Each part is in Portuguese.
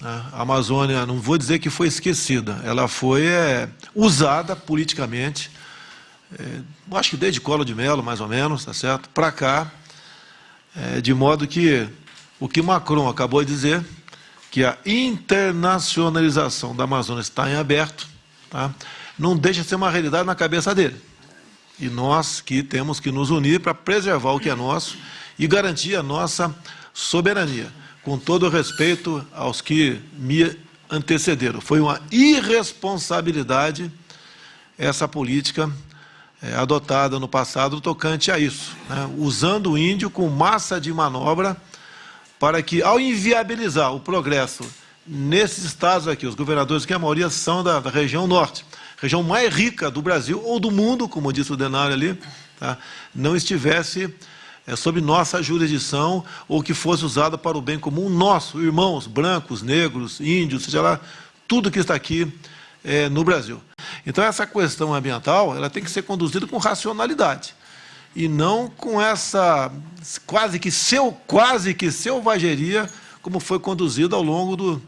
né? A Amazônia, não vou dizer que foi esquecida, ela foi usada politicamente, acho que desde Collor de Mello, mais ou menos, tá certo? Para cá, de modo que o que Macron acabou de dizer, que a internacionalização da Amazônia está em aberto, tá? Não deixa de ser uma realidade na cabeça dele. E nós que temos que nos unir para preservar o que é nosso e garantir a nossa soberania, com todo o respeito aos que me antecederam. Foi uma irresponsabilidade essa política adotada no passado tocante a isso, né? Usando o índio com massa de manobra para que, ao inviabilizar o progresso nesses estados aqui, os governadores, que a maioria são da região norte, região mais rica do Brasil ou do mundo, como disse o Denário ali, tá? Não estivesse sob nossa jurisdição ou que fosse usado para o bem comum nosso, irmãos, brancos, negros, índios, seja lá, tudo que está aqui no Brasil. Então, essa questão ambiental, ela tem que ser conduzida com racionalidade e não com essa quase que selvageria como foi conduzida ao longo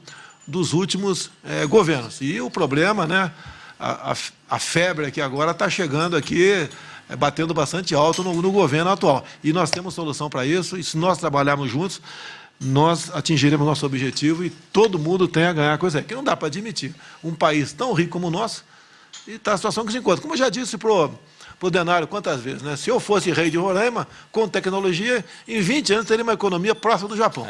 dos últimos governos. E o problema, né, a febre aqui agora está chegando aqui, batendo bastante alto no governo atual. E nós temos solução para isso, e se nós trabalharmos juntos, nós atingiremos nosso objetivo e todo mundo tem a ganhar com isso aí. Que não dá para admitir um país tão rico como o nosso e está a situação que se encontra. Como eu já disse para o Denário quantas vezes, né? Se eu fosse rei de Roraima, com tecnologia, em 20 anos teria uma economia próxima do Japão.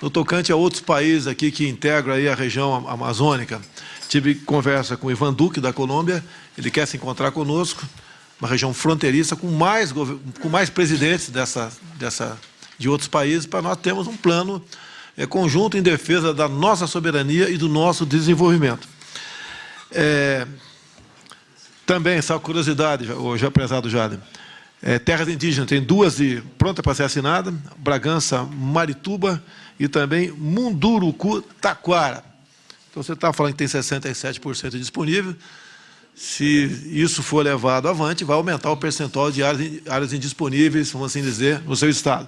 No tocante a outros países aqui que integram aí a região amazônica, tive conversa com o Ivan Duque, da Colômbia, ele quer se encontrar conosco, uma região fronteiriça com mais presidentes de outros países, para nós termos um plano conjunto em defesa da nossa soberania e do nosso desenvolvimento. Também, essa curiosidade, já prezado Jader, terras indígenas, tem duas prontas para ser assinada, Bragança, Marituba e também Munduruku, Taquara. Então, você está falando que tem 67% disponível. Se isso for levado avante, vai aumentar o percentual de áreas indisponíveis, vamos assim dizer, no seu estado.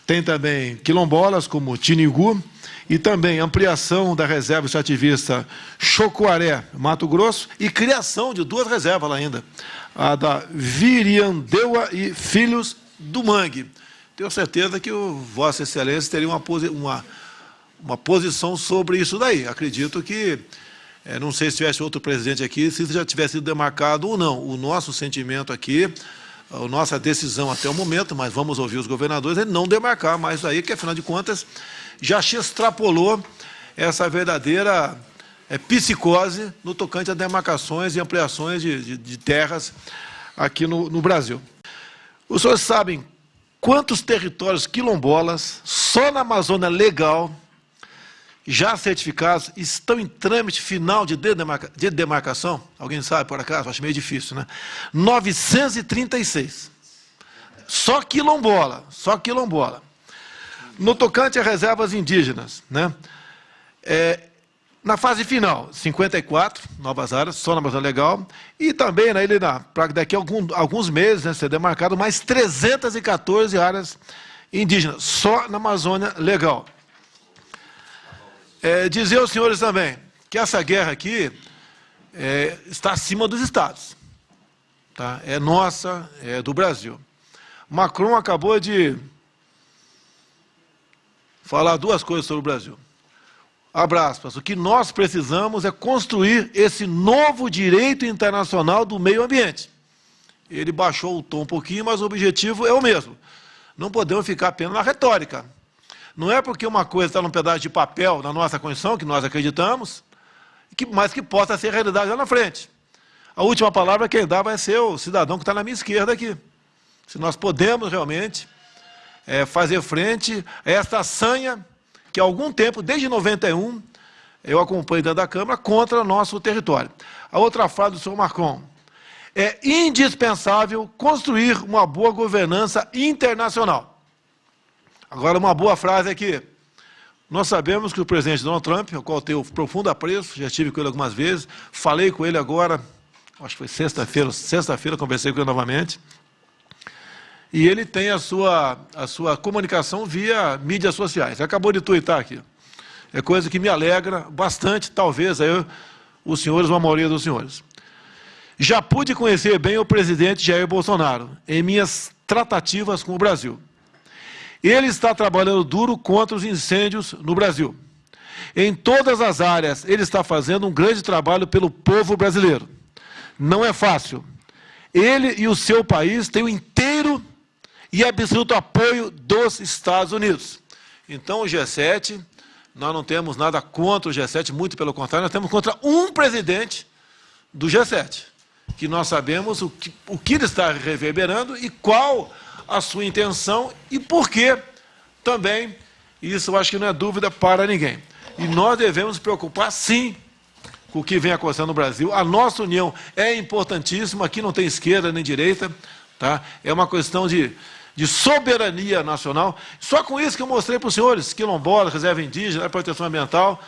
Tem também quilombolas, como Tiningu, e também ampliação da reserva extrativista Chocoaré, Mato Grosso, e criação de duas reservas lá ainda, a da Viriandeua e Filhos do Mangue. Tenho certeza que o Vossa Excelência teria uma posição sobre isso daí. Acredito que, não sei se tivesse outro presidente aqui, se isso já tivesse sido demarcado ou não. O nosso sentimento aqui, a nossa decisão até o momento, mas vamos ouvir os governadores, é não demarcar mais aí, que afinal de contas já se extrapolou essa verdadeira psicose no tocante a demarcações e ampliações de terras aqui no Brasil. Os senhores sabem quantos territórios quilombolas, só na Amazônia Legal, já certificados, estão em trâmite final de demarcação? Alguém sabe, por acaso? Acho meio difícil, né? 936. Só quilombola, só quilombola. No tocante a reservas indígenas, né? Na fase final, 54 novas áreas, só na Amazônia Legal, e também para daqui a alguns meses, né, ser demarcado mais 314 áreas indígenas, só na Amazônia Legal. Dizer aos senhores também que essa guerra aqui está acima dos estados, tá? É nossa, é do Brasil. Macron acabou de falar duas coisas sobre o Brasil. Abre aspas, o que nós precisamos é construir esse novo direito internacional do meio ambiente. Ele baixou o tom um pouquinho, mas o objetivo é o mesmo. Não podemos ficar apenas na retórica. Não é porque uma coisa está num pedaço de papel na nossa Constituição, que nós acreditamos, mas que possa ser realidade lá na frente. A última palavra quem dá vai ser o cidadão que está na minha esquerda aqui. Se nós podemos realmente fazer frente a esta sanha que há algum tempo, desde 91, eu acompanho dentro da Câmara, contra o nosso território. A outra frase do senhor Macron: é indispensável construir uma boa governança internacional. Agora, uma boa frase aqui. Nós sabemos que o presidente Donald Trump, ao qual tenho profundo apreço, já estive com ele algumas vezes, falei com ele agora, acho que foi sexta-feira, conversei com ele novamente, e ele tem a sua comunicação via mídias sociais. Acabou de tuitar aqui. É coisa que me alegra bastante, talvez, aí, os senhores, ou a maioria dos senhores. Já pude conhecer bem o presidente Jair Bolsonaro em minhas tratativas com o Brasil. Ele está trabalhando duro contra os incêndios no Brasil. Em todas as áreas, ele está fazendo um grande trabalho pelo povo brasileiro. Não é fácil. Ele e o seu país têm o inteiro e absoluto apoio dos Estados Unidos. Então, o G7, nós não temos nada contra o G7, muito pelo contrário, nós temos contra um presidente do G7, que nós sabemos o que ele está reverberando e qual a sua intenção e por quê também. Isso eu acho que não é dúvida para ninguém. E nós devemos nos preocupar, sim, com o que vem acontecendo no Brasil. A nossa união é importantíssima, aqui não tem esquerda nem direita, tá? É uma questão de soberania nacional. Só com isso que eu mostrei para os senhores, quilombola, reserva indígena, proteção ambiental,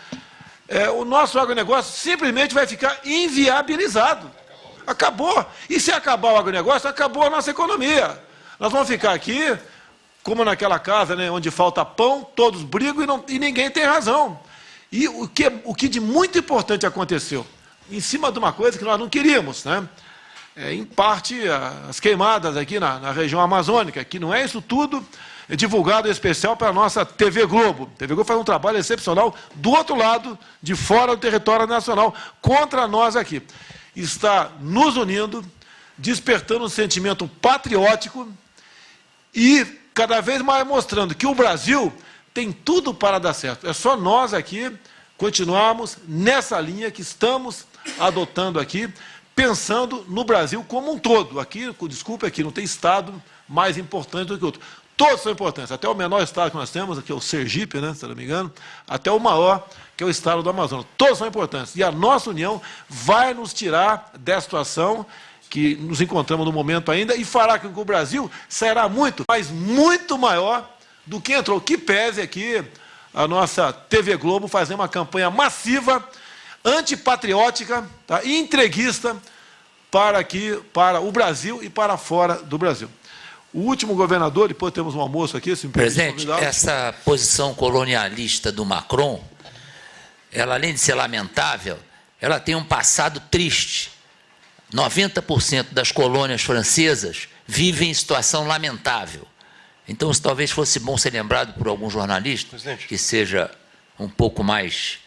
o nosso agronegócio simplesmente vai ficar inviabilizado. Acabou. E se acabar o agronegócio, acabou a nossa economia. Nós vamos ficar aqui, como naquela casa, né, onde falta pão, todos brigam e ninguém tem razão. E o que de muito importante aconteceu, em cima de uma coisa que nós não queríamos, né? Em parte, as queimadas aqui na região amazônica, que não é isso tudo divulgado em especial para a nossa TV Globo. A TV Globo faz um trabalho excepcional do outro lado, de fora do território nacional, contra nós aqui. Está nos unindo, despertando um sentimento patriótico e cada vez mais mostrando que o Brasil tem tudo para dar certo. É só nós aqui continuarmos nessa linha que estamos adotando aqui, pensando no Brasil como um todo. Aqui, desculpe, aqui não tem estado mais importante do que outro. Todos são importantes, até o menor estado que nós temos, aqui é o Sergipe, né, se não me engano, até o maior, que é o estado do Amazonas. Todos são importantes. E a nossa união vai nos tirar dessa situação que nos encontramos no momento ainda e fará com que o Brasil sairá muito, mas muito maior do que entrou. Que pese aqui a nossa TV Globo fazer uma campanha massiva, antipatriótica, tá, e entreguista para o Brasil e para fora do Brasil. O último governador, depois temos um almoço aqui, se me permite. Presidente, essa posição colonialista do Macron, ela, além de ser lamentável, ela tem um passado triste. 90% das colônias francesas vivem em situação lamentável. Então, isso talvez fosse bom ser lembrado por algum jornalista, presidente, que seja um pouco mais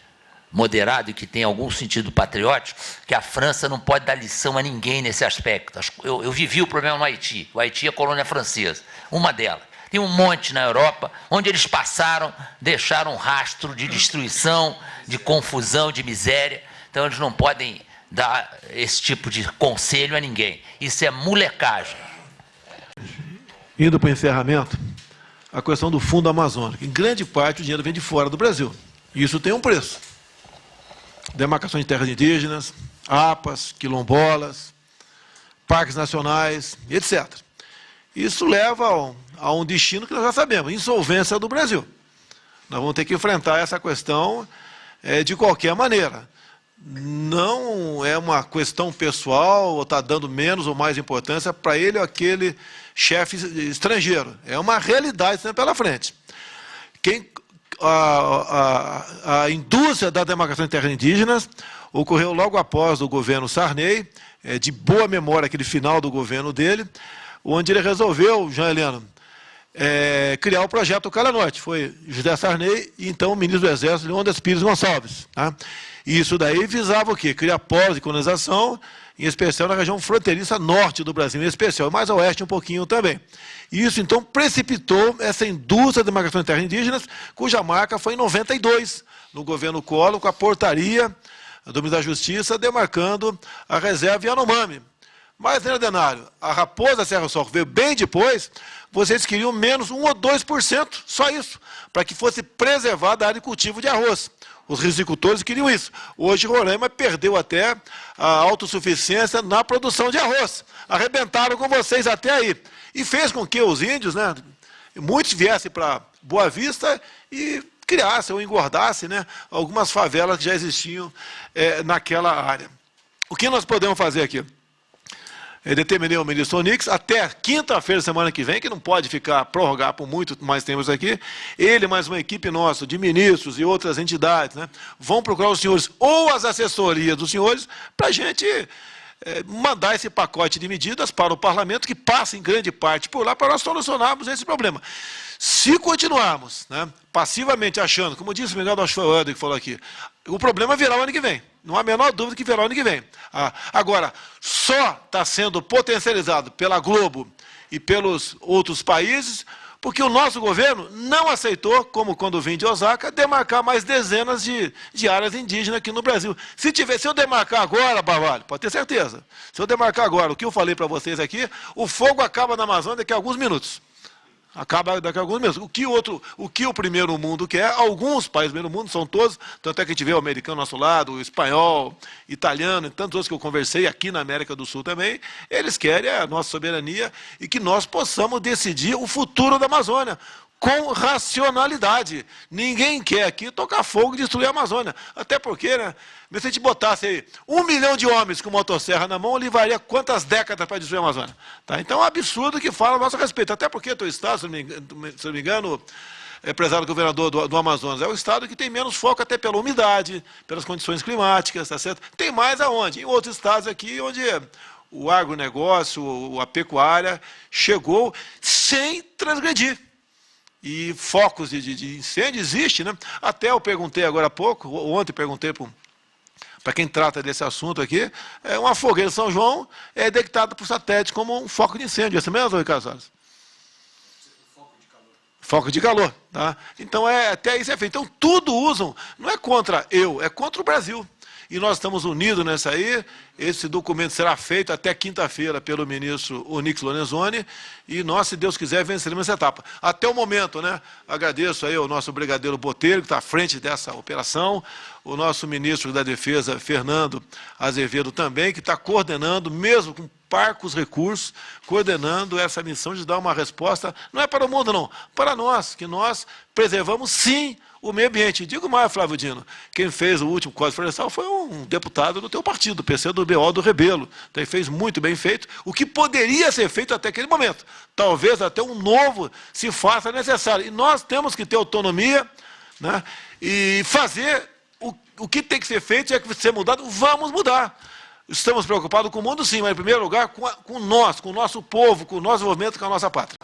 moderado e que tenha algum sentido patriótico, que a França não pode dar lição a ninguém nesse aspecto. Eu vivi o problema no Haiti. O Haiti é a colônia francesa, uma delas. Tem um monte na Europa, onde eles passaram, deixaram um rastro de destruição, de confusão, de miséria. Então, eles não podem dar esse tipo de conselho a ninguém. Isso é molecagem. Indo para o encerramento, a questão do Fundo Amazônico. Em grande parte, o dinheiro vem de fora do Brasil. E isso tem um preço. Demarcação de terras indígenas, APAs, quilombolas, parques nacionais, etc. Isso leva a um destino que nós já sabemos, insolvência do Brasil. Nós vamos ter que enfrentar essa questão de qualquer maneira. Não é uma questão pessoal, ou está dando menos ou mais importância para ele ou aquele chefe estrangeiro. É uma realidade sempre pela frente. A indústria da demarcação de terras indígenas ocorreu logo após o governo Sarney, de boa memória aquele final do governo dele, onde ele resolveu, Jean Heleno, criar o projeto Calha Norte. Foi José Sarney e então o ministro do Exército, Leônidas Pires Gonçalves. Tá? E isso daí visava o quê? Criar polos de colonização, em especial na região fronteiriça norte do Brasil, em especial, mais a oeste um pouquinho também. E isso, então, precipitou essa indústria de demarcação de terras indígenas, cuja marca foi em 92, no governo Collor, com a portaria do ministro da Justiça, demarcando a reserva Yanomami. Mas, né, Denário, a Raposa Serra do Sol veio bem depois, vocês queriam menos 1 ou 2%, só isso, para que fosse preservada a área de cultivo de arroz. Os risicultores queriam isso. Hoje, Roraima perdeu até a autossuficiência na produção de arroz. Arrebentaram com vocês até aí. E fez com que os índios, né, muitos viessem para Boa Vista e criassem ou engordassem, né, algumas favelas que já existiam naquela área. O que nós podemos fazer aqui? determinei ao ministro Onix, até quinta-feira, semana que vem, que não pode prorrogar por muito mais tempo aqui, ele mais uma equipe nossa, de ministros e outras entidades, né, vão procurar os senhores, ou as assessorias dos senhores, para a gente mandar esse pacote de medidas para o parlamento, que passa em grande parte por lá, para nós solucionarmos esse problema. Se continuarmos, né, passivamente achando, como disse o Miguel da Schroeder, que falou aqui, o problema virá o ano que vem. Não há a menor dúvida que virá o ano que vem. Agora, só está sendo potencializado pela Globo e pelos outros países, porque o nosso governo não aceitou, como quando vim de Osaka, demarcar mais dezenas de áreas indígenas aqui no Brasil. Se eu demarcar agora, Barbalho, pode ter certeza, se eu demarcar agora o que eu falei para vocês aqui, o fogo acaba na Amazônia daqui a alguns minutos. Acaba daqui a alguns meses. O que o primeiro mundo quer, alguns países do primeiro mundo, são todos, tanto é que a gente vê o americano ao nosso lado, o espanhol, italiano, e tantos outros que eu conversei aqui na América do Sul também, eles querem a nossa soberania e que nós possamos decidir o futuro da Amazônia, com racionalidade. Ninguém quer aqui tocar fogo e destruir a Amazônia. Até porque, né, se a gente botasse aí 1 milhão de homens com motosserra na mão, levaria quantas décadas para destruir a Amazônia? Tá? Então é um absurdo que fala a nosso respeito. Até porque o teu estado, se não me engano, prezado governador do Amazonas, é o estado que tem menos foco até pela umidade, pelas condições climáticas, tá certo? Tem mais aonde? Em outros estados aqui, onde o agronegócio, a pecuária, chegou sem transgredir. E focos de incêndio existe, né? Até eu perguntei agora há pouco, ontem perguntei para quem trata desse assunto aqui, uma fogueira de São João é detectada por satélite como um foco de incêndio. É isso mesmo, Ricardo Salles? Foco de calor. Tá? Então, até isso é feito. Então, tudo usam, não é contra é contra o Brasil. E nós estamos unidos nessa aí. Esse documento será feito até quinta-feira pelo ministro Onyx Lorenzoni, e nós, se Deus quiser, venceremos essa etapa. Até o momento, né, agradeço aí ao nosso brigadeiro Botelho, que está à frente dessa operação, o nosso ministro da Defesa, Fernando Azevedo, também, que está coordenando, mesmo com parcos recursos, coordenando essa missão de dar uma resposta, não é para o mundo, não, para nós, que nós preservamos, sim, o meio ambiente. Digo mais, Flávio Dino, quem fez o último Código Florestal foi um deputado do teu partido, do PCdoBO do Rebelo. Então, ele fez muito bem feito, o que poderia ser feito até aquele momento. Talvez até um novo se faça necessário. E nós temos que ter autonomia, né, e fazer o que tem que ser feito, já que ser mudado, vamos mudar. Estamos preocupados com o mundo, sim, mas em primeiro lugar com nós, com o nosso povo, com o nosso movimento, com a nossa pátria.